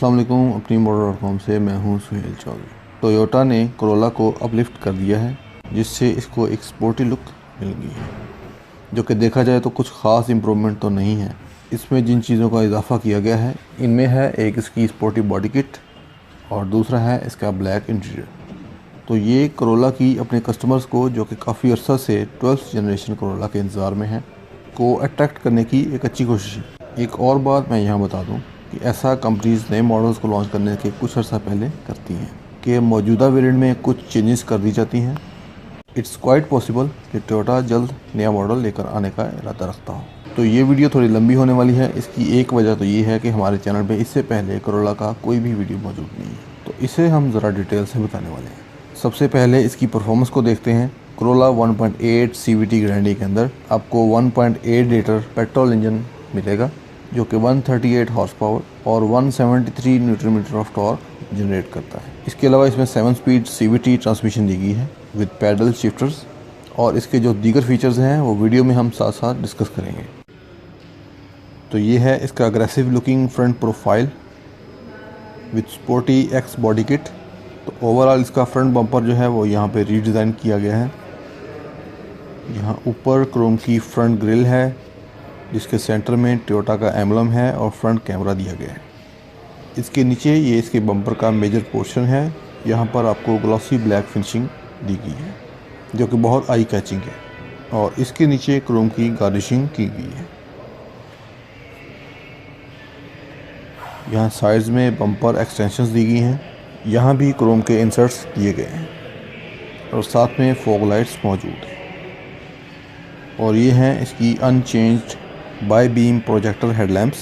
अस्सलाम वालेकुम। अपनी motor.com से मैं हूं सुहेल चौधरी। टोयोटा ने कोरोला को अपलिफ्ट कर दिया है, जिससे इसको एक स्पोर्टी लुक मिल गई है, जो कि देखा जाए तो कुछ ख़ास इम्प्रूवमेंट तो नहीं है। इसमें जिन चीज़ों का इजाफा किया गया है, इनमें है एक इसकी स्पोर्टी बॉडी किट और दूसरा है इसका ब्लैक इंटीरियर। तो ये कोरोला की अपने कस्टमर्स को, जो कि काफ़ी अर्सा से 12th जनरेशन कोरोला के इंतज़ार में है, को अट्रैक्ट करने की एक अच्छी कोशिश है। एक और बात मैं यहाँ बता दूँ कि ऐसा कंपनीज़ नए मॉडल्स को लॉन्च करने के कुछ अर्सा पहले करती हैं कि मौजूदा वेरिएंट में कुछ चेंजेस कर दी जाती हैं। इट्स क्वाइट पॉसिबल कि टोयोटा जल्द नया मॉडल लेकर आने का इरादा रखता हो। तो ये वीडियो थोड़ी लंबी होने वाली है। इसकी एक वजह तो ये है कि हमारे चैनल पे इससे पहले कोरोला का कोई भी वीडियो मौजूद नहीं है, तो इसे हम ज़रा डिटेल से बताने वाले हैं। सबसे पहले इसकी परफॉर्मेंस को देखते हैं। कोरोला 1.8 CVT गारंटी के अंदर आपको 1.8 लीटर पेट्रोल इंजन मिलेगा, जो कि 138 हॉर्स पावर और 173 newton metre of torque generate करता है। इसके अलावा इसमें 7 स्पीड CVT ट्रांसमिशन दी गई है विद पैडल शिफ्टर्स, और इसके जो दीगर फीचर्स हैं वो वीडियो में हम साथ साथ डिस्कस करेंगे। तो ये है इसका aggressive looking front profile with sporty x body kit. तो ओवरऑल इसका फ्रंट बम्पर जो है वो यहाँ पे रीडिज़ाइन किया गया है। यहाँ ऊपर क्रोम की फ्रंट ग्रिल है, जिसके सेंटर में टोयोटा का एम्बलम है और फ्रंट कैमरा दिया गया है। इसके नीचे ये इसके बम्पर का मेजर पोर्शन है। यहाँ पर आपको ग्लॉसी ब्लैक फिनिशिंग दी गई है, जो कि बहुत आई कैचिंग है, और इसके नीचे क्रोम की गार्निशिंग की गई है। यहाँ साइड्स में बम्पर एक्सटेंशंस दी गई हैं। यहाँ भी क्रोम के इंसर्ट्स दिए गए हैं और साथ में फॉग लाइट्स मौजूद हैं। और ये हैं इसकी unchanged by beam projector headlamps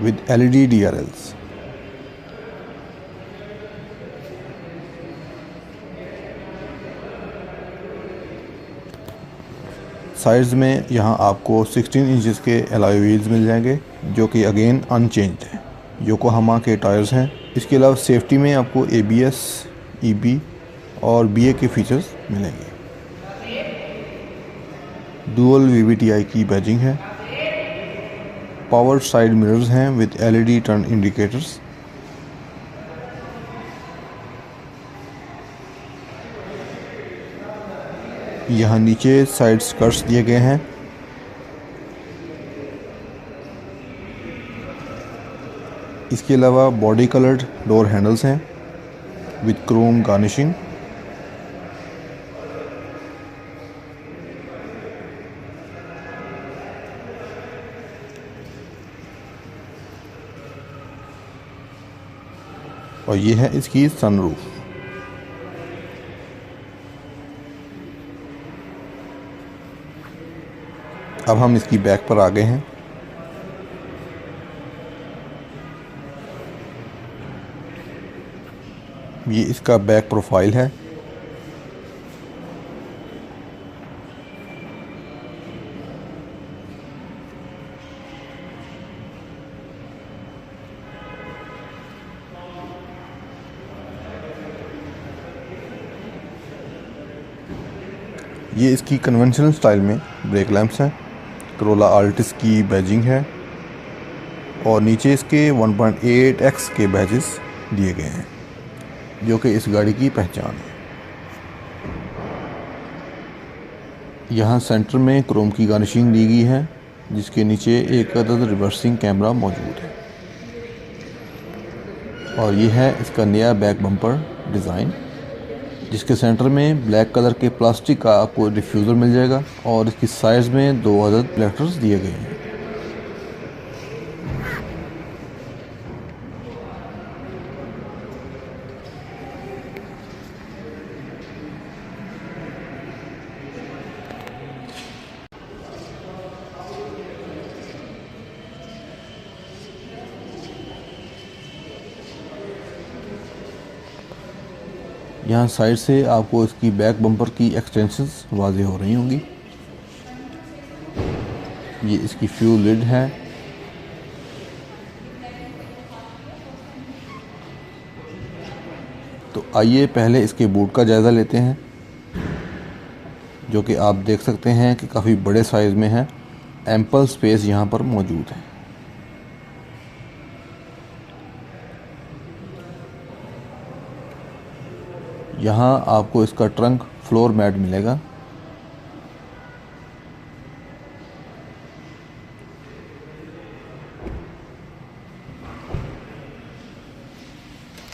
with LED DRLs। Sides में यहाँ आपको 16 इंचेस के अलॉय व्हील्स मिल जाएंगे, जो कि अगेन अनचेंज्ड है। योकोहामा के टायर्स हैं। इसके अलावा सेफ्टी में आपको ABS, EB और BA के फीचर्स मिलेंगे। डुअल VVTi की बैजिंग है। पावर साइड मिरर्स हैं विद LED टर्न इंडिकेटर्स। यहाँ नीचे साइड स्कर्ट्स दिए गए हैं। इसके अलावा बॉडी कलर्ड डोर हैंडल्स हैं विद क्रोम गार्निशिंग। और ये है इसकी सनरूफ। अब हम इसकी बैक पर आ गए हैं। ये इसका बैक प्रोफाइल है। ये इसकी कन्वेंशनल स्टाइल में ब्रेक लैंप्स हैं। कोरोला आल्टिस की बैजिंग है और नीचे इसके 1.8x के बैजेस दिए गए हैं, जो कि इस गाड़ी की पहचान है। यहाँ सेंटर में क्रोम की गार्निशिंग दी गई है, जिसके नीचे एक अदद रिवर्सिंग कैमरा मौजूद है। और ये है इसका नया बैक बम्पर डिज़ाइन, जिसके सेंटर में ब्लैक कलर के प्लास्टिक का आपको डिफ्यूज़र मिल जाएगा और इसकी साइड्स में 2 अदद रिफ्लेक्टर्स दिए गए हैं। यहाँ साइड से आपको इसकी बैक बम्पर की एक्सटेंशंस वाज़ेह हो रही होंगी। ये इसकी फ्यूल लिड है। तो आइए पहले इसके बूट का जायज़ा लेते हैं, जो कि आप देख सकते हैं कि काफ़ी बड़े साइज़ में है। एम्पल स्पेस यहाँ पर मौजूद है। यहाँ आपको इसका ट्रंक फ्लोर मैट मिलेगा।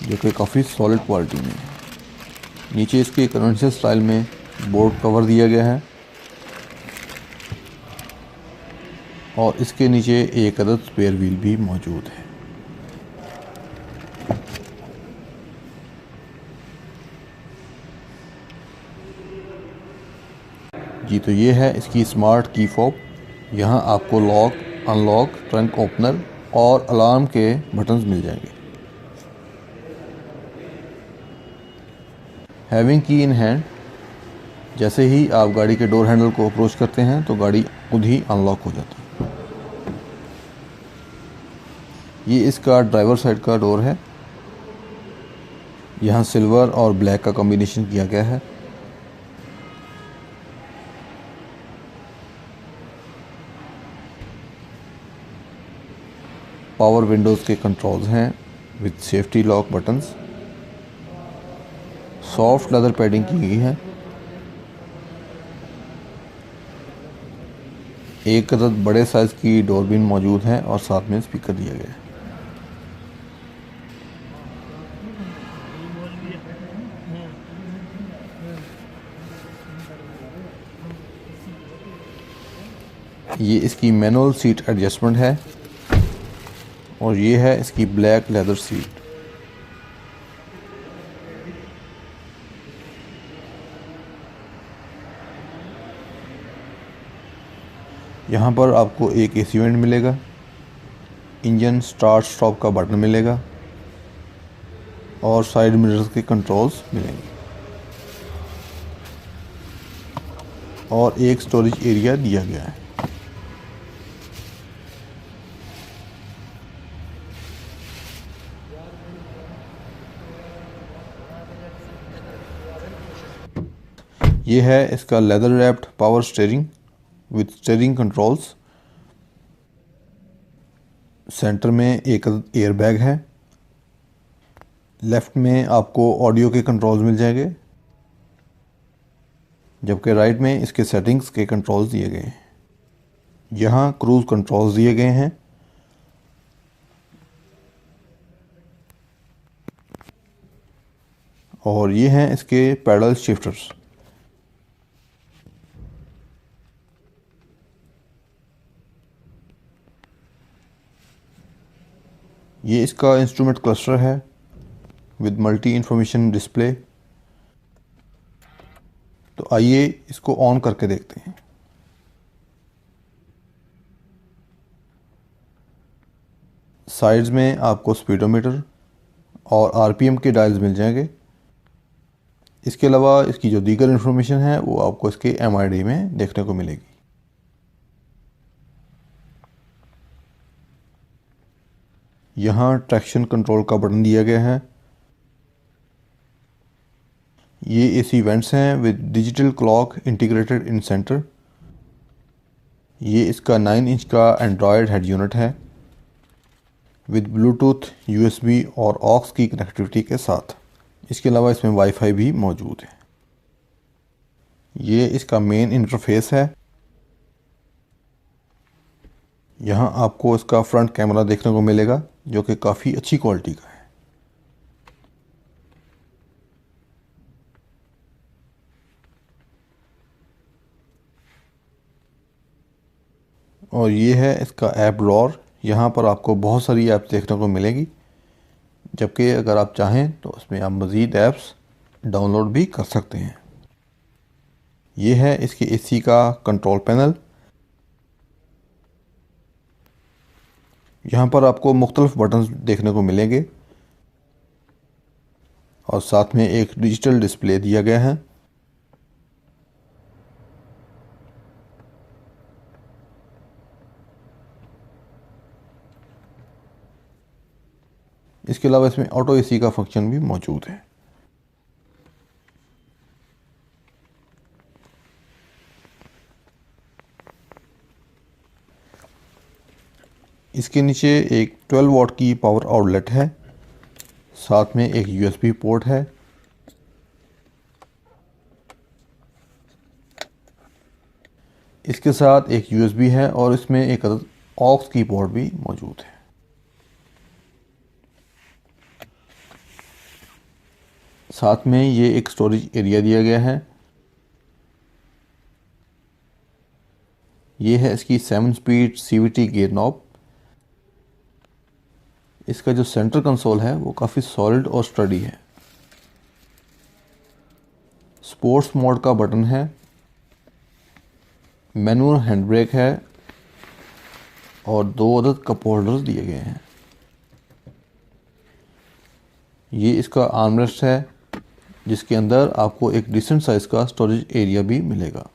जो कि काफ़ी सॉलिड क्वालिटी में है। नीचे इसके कन्वेंशनल स्टाइल में बोर्ड कवर दिया गया है और इसके नीचे एक अदद स्पेयर व्हील भी मौजूद है। जी तो ये है इसकी स्मार्ट की फॉब। यहाँ आपको लॉक, अनलॉक, ट्रंक ओपनर और अलार्म के बटन्स मिल जाएंगे। हैविंग की इन हैंड, जैसे ही आप गाड़ी के डोर हैंडल को अप्रोच करते हैं तो गाड़ी खुद ही अनलॉक हो जाती है। ये इसका ड्राइवर साइड का डोर है। यहाँ सिल्वर और ब्लैक का कॉम्बिनेशन किया गया है। पावर विंडोज़ के कंट्रोल्स हैं with safety lock buttons. Soft leather padding की गई है। एक अदद बड़े साइज़ की डोरबिन मौजूद है और साथ में स्पीकर दिया गया है। ये इसकी मैनुअल सीट एडजस्टमेंट है और ये है इसकी ब्लैक लेदर सीट। यहाँ पर आपको एक एसी वेंट मिलेगा, इंजन स्टार्ट स्टॉप का बटन मिलेगा और साइड मिरर्स के कंट्रोल्स मिलेंगे और एक स्टोरेज एरिया दिया गया है। ये है इसका leather wrapped power steering with steering controls. Centre में एक एयर बैग है। लेफ्ट में आपको ऑडियो के कंट्रोल्स मिल जाएंगे, जबकि राइट में इसके सेटिंग्स के कंट्रोल्स दिए गए हैं। यहाँ क्रूज कंट्रोल्स दिए गए हैं। और ये हैं इसके पैडल शिफ्टर्स। ये इसका इंस्ट्रूमेंट क्लस्टर है विद मल्टी इंफॉर्मेशन डिस्प्ले। तो आइए इसको ऑन करके देखते हैं। साइड्स में आपको स्पीडोमीटर और आरपीएम के डायल्स मिल जाएंगे। इसके अलावा इसकी जो दीगर इंफॉर्मेशन है वो आपको इसके एमआईडी में देखने को मिलेगी। यहाँ ट्रैक्शन कंट्रोल का बटन दिया गया है। ये एसी वेंट्स हैं with digital clock integrated in centre. ये इसका 9 इंच का एंड्रॉयड हेड यूनिट है विद ब्लूटूथ, यूएसबी और ऑक्स की कनेक्टिविटी के साथ। इसके अलावा इसमें वाईफाई भी मौजूद है। ये इसका मेन इंटरफेस है। यहाँ आपको इसका फ्रंट कैमरा देखने को मिलेगा जो कि काफ़ी अच्छी क्वालिटी का है। और ये है इसका ऐप ड्रॉअर। यहाँ पर आपको बहुत सारी ऐप्स देखने को मिलेगी, जबकि अगर आप चाहें तो उसमें आप मज़ीद ऐप्स डाउनलोड भी कर सकते हैं। ये है इसके एसी का कंट्रोल पैनल। यहाँ पर आपको मुख्तलिफ बटन्स देखने को मिलेंगे और साथ में एक डिजिटल डिस्प्ले दिया गया है। इसके अलावा इसमें ऑटो एसी का फंक्शन भी मौजूद है। इसके नीचे एक 12 वॉट की पावर आउटलेट है। साथ में एक यूएसबी पोर्ट है। इसके साथ एक USB है और इसमें एक ऑक्स की पोर्ट भी मौजूद है। साथ में ये एक स्टोरेज एरिया दिया गया है। ये है इसकी 7 स्पीड CVT गियर नॉब। इसका जो सेंटर कंसोल है वो काफ़ी सॉलिड और स्टडी है। स्पोर्ट्स मोड का बटन है, मैनुअल हैंड ब्रेक है और 2 अदद कप होल्डर्स दिए गए हैं। ये इसका आर्मरेस्ट है जिसके अंदर आपको एक डिसेंट साइज का स्टोरेज एरिया भी मिलेगा।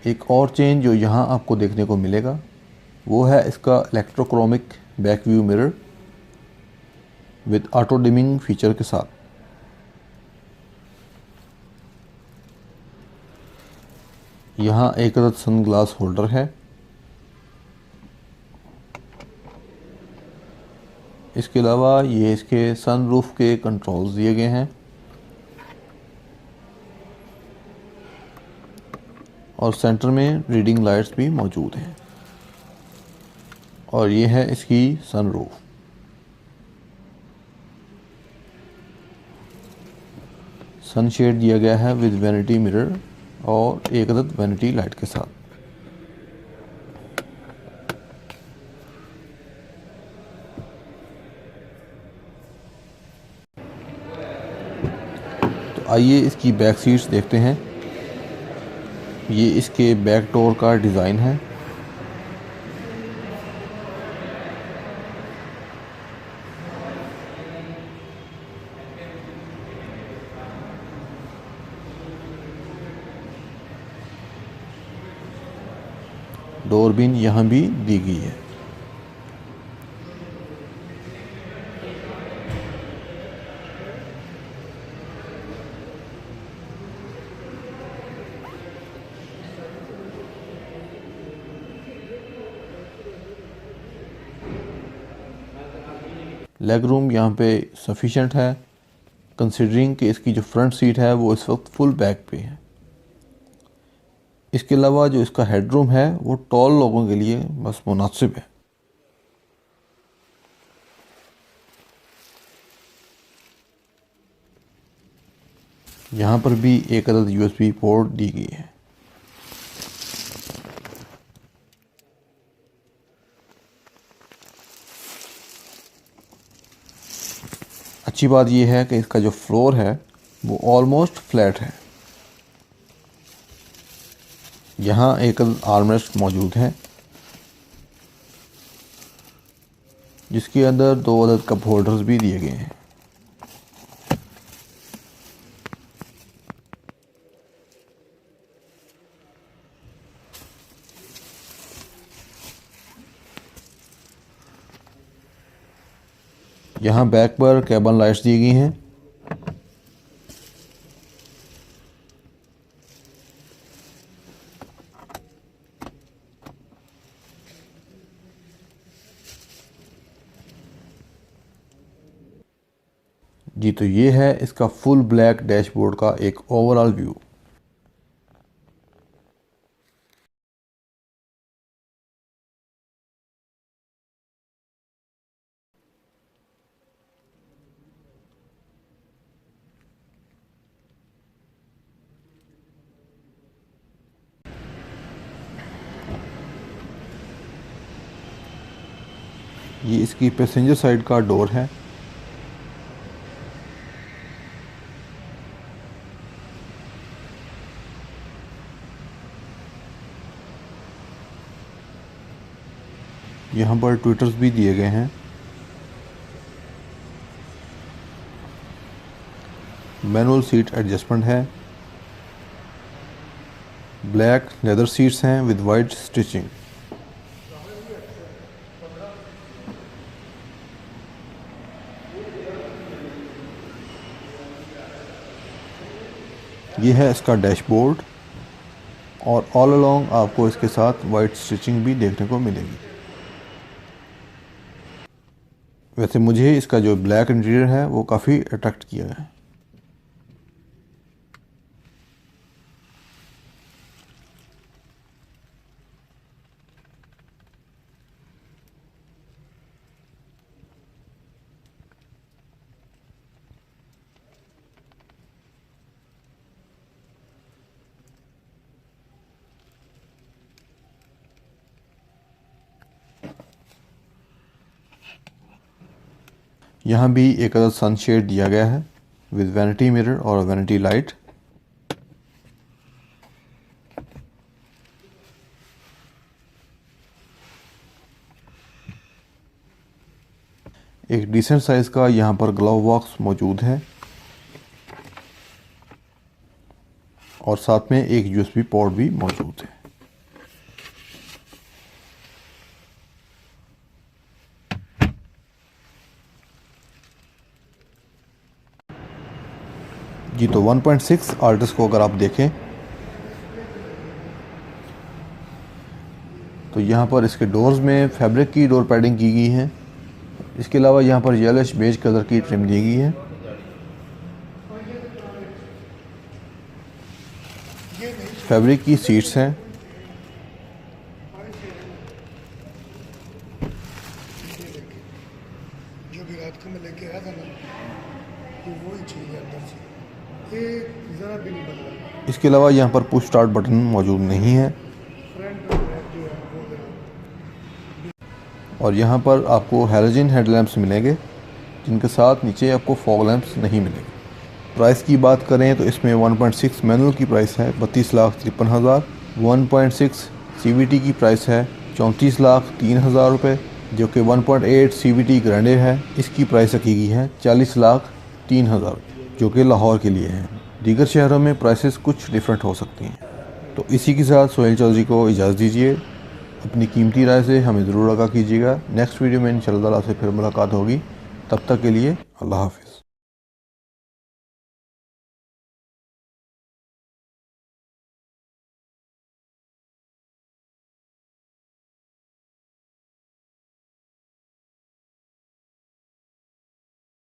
एक और चेंज जो यहाँ आपको देखने को मिलेगा वो है इसका electrochromic back view mirror with auto dimming feature के साथ। यहाँ एक अदद सन ग्लास होल्डर है। इसके अलावा ये इसके सन रूफ के कंट्रोल्स दिए गए हैं और सेंटर में रीडिंग लाइट्स भी मौजूद हैं। और ये है इसकी सन रूफ। सन शेड दिया गया है विद वैनिटी मिरर और एक अदद वैनिटी लाइट के साथ। तो आइए इसकी बैक सीट्स देखते हैं। ये इसके बैक डोर का डिज़ाइन है। डोरबिन यहाँ भी दी गई है। लेग रूम यहाँ पे सफिशेंट है कंसिडरिंग कि इसकी जो फ्रंट सीट है वो इस वक्त फुल बैक पे है। इसके अलावा जो इसका हेडरूम है वो टॉल लोगों के लिए बस मुनासिब है। यहाँ पर भी एक अदद USB पोर्ट दी गई है। अच्छी बात यह है कि इसका जो फ्लोर है वो ऑलमोस्ट फ्लैट है। यहाँ एक आर्मरेस्ट मौजूद है जिसके अंदर 2 अदद कप होल्डर्स भी दिए गए हैं। यहाँ बैक पर कैबन लाइट्स दी गई हैं। जी तो ये है इसका फुल ब्लैक डैशबोर्ड का एक ओवरऑल व्यू। ये इसकी पैसेंजर साइड का डोर है। यहाँ पर ट्विटर्स भी दिए गए हैं। मैनुअल सीट एडजस्टमेंट है। ब्लैक लेदर सीट्स हैं विद वाइट स्टिचिंग। ये है इसका डैशबोर्ड और ऑल अलोंग आपको इसके साथ वाइट स्टिचिंग भी देखने को मिलेगी। वैसे मुझे इसका जो ब्लैक इंटीरियर है वो काफ़ी अट्रैक्ट किया है। यहाँ भी एक अदर सनशेड दिया गया है विद वैनिटी मिरर और वैनिटी लाइट। एक डिसेंट साइज का यहाँ पर ग्लव बॉक्स मौजूद है और साथ में एक यूएसबी पोर्ट भी मौजूद है। जी तो 1.6 आर्टिस को अगर आप देखें तो यहाँ पर इसके डोर्स में फैब्रिक की डोर पैडिंग की गई है। इसके अलावा यहाँ पर येलोइश बेज कलर की ट्रिम दी गई है। फैब्रिक की सीट्स हैं। जो भी रात को मैं लेके आया था ना, ये वही चीज़ है अंदर से, ये ज़रा भी नहीं बदला। इसके अलावा यहाँ पर पुश स्टार्ट बटन मौजूद नहीं है फ्रंट और बैक जो है वो ज़रा। और यहाँ पर आपको हैलोजन हेडलैम्प्स मिलेंगे जिनके साथ नीचे आपको फॉग लैंप्स नहीं मिलेंगे। प्राइस की बात करें तो इसमें 1.6 मैनुअल की प्राइस है 32,53,000। 1.6 CVT की प्राइस है 34,03,000 रुपये, जो कि 1.8 CVT ग्रैंडे है, इसकी प्राइस रखी गई है 40,03,000, जो कि लाहौर के लिए है। दीगर शहरों में प्राइसेस कुछ डिफरेंट हो सकती हैं। तो इसी के साथ सोहेल चौधरी को इजाज़त दीजिए। अपनी कीमती राय से हमें ज़रूर आगाह कीजिएगा। नेक्स्ट वीडियो में इंशाअल्लाह से फिर मुलाकात होगी। तब तक के लिए अल्लाह हाफ़िज़।